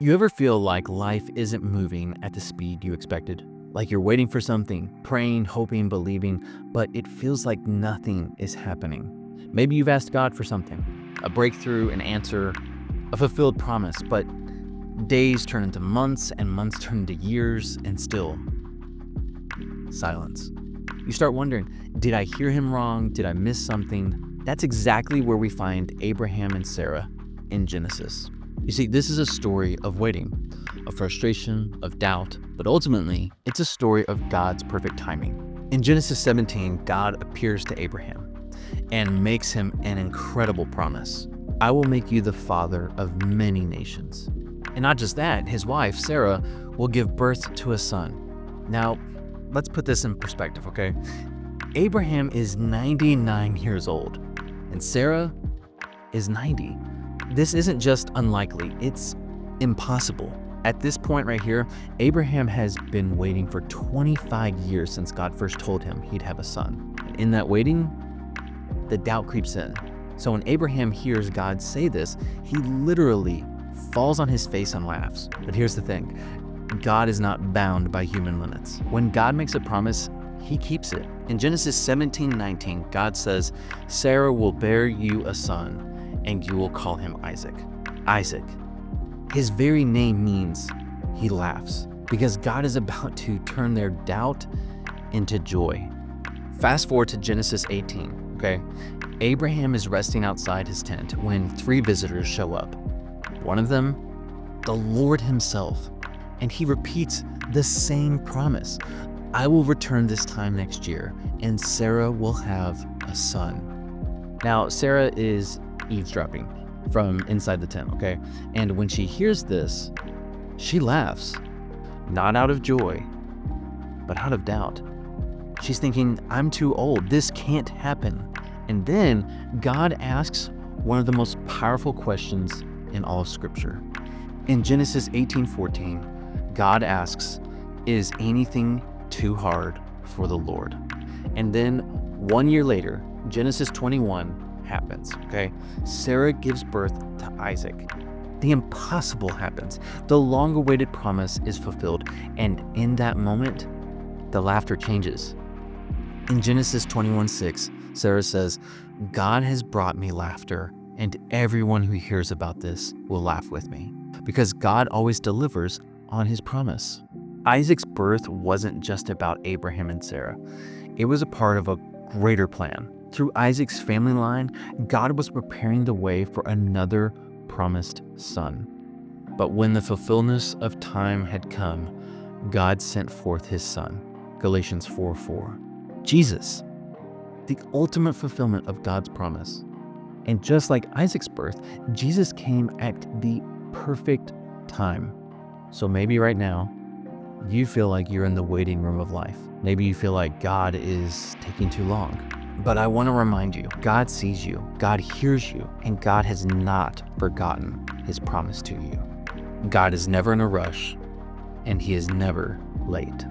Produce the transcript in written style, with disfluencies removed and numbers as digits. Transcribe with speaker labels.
Speaker 1: You ever feel like life isn't moving at the speed you expected? Like you're waiting for something, praying, hoping, believing, but it feels like nothing is happening. Maybe you've asked God for something, a breakthrough, an answer, a fulfilled promise, but days turn into months and months turn into years, and still silence. You start wondering, did I hear him wrong? Did I miss something? That's exactly where we find Abraham and Sarah in Genesis. You see, this is a story of waiting, of frustration, of doubt, but ultimately, it's a story of God's perfect timing. In Genesis 17, God appears to Abraham and makes him an incredible promise. I will make you the father of many nations. And not just that, his wife, Sarah, will give birth to a son. Now, let's put this in perspective, okay? Abraham is 99 years old, and Sarah is 90. This isn't just unlikely, it's impossible. At this point right here, Abraham has been waiting for 25 years since God first told him he'd have a son. And in that waiting, the doubt creeps in. So when Abraham hears God say this, he literally falls on his face and laughs. But here's the thing, God is not bound by human limits. When God makes a promise, he keeps it. In Genesis 17:19, God says, Sarah will bear you a son, and you will call him Isaac. Isaac. His very name means he laughs, because God is about to turn their doubt into joy. Fast forward to Genesis 18, okay? Abraham is resting outside his tent when 3 visitors show up. One of them, the Lord himself, and he repeats the same promise. I will return this time next year, and Sarah will have a son. Now, Sarah is eavesdropping from inside the tent, okay? And when she hears this, she laughs, not out of joy, but out of doubt. She's thinking, I'm too old, this can't happen. And then God asks one of the most powerful questions in all of Scripture. In Genesis 18:14, God asks, is anything too hard for the Lord? And then 1 year later, Genesis 21 happens, okay? Sarah gives birth to Isaac. The impossible happens. The long-awaited promise is fulfilled, and in that moment, the laughter changes. In Genesis 21:6, Sarah says, God has brought me laughter, and everyone who hears about this will laugh with me, because God always delivers on his promise. Isaac's birth wasn't just about Abraham and Sarah. It was a part of a greater plan. Through Isaac's family line, God was preparing the way for another promised son. But when the fulfillment of time had come, God sent forth his son. Galatians 4:4. Jesus, the ultimate fulfillment of God's promise. And just like Isaac's birth, Jesus came at the perfect time. So maybe right now, you feel like you're in the waiting room of life. Maybe you feel like God is taking too long. But I want to remind you, God sees you, God hears you, and God has not forgotten his promise to you. God is never in a rush, and he is never late.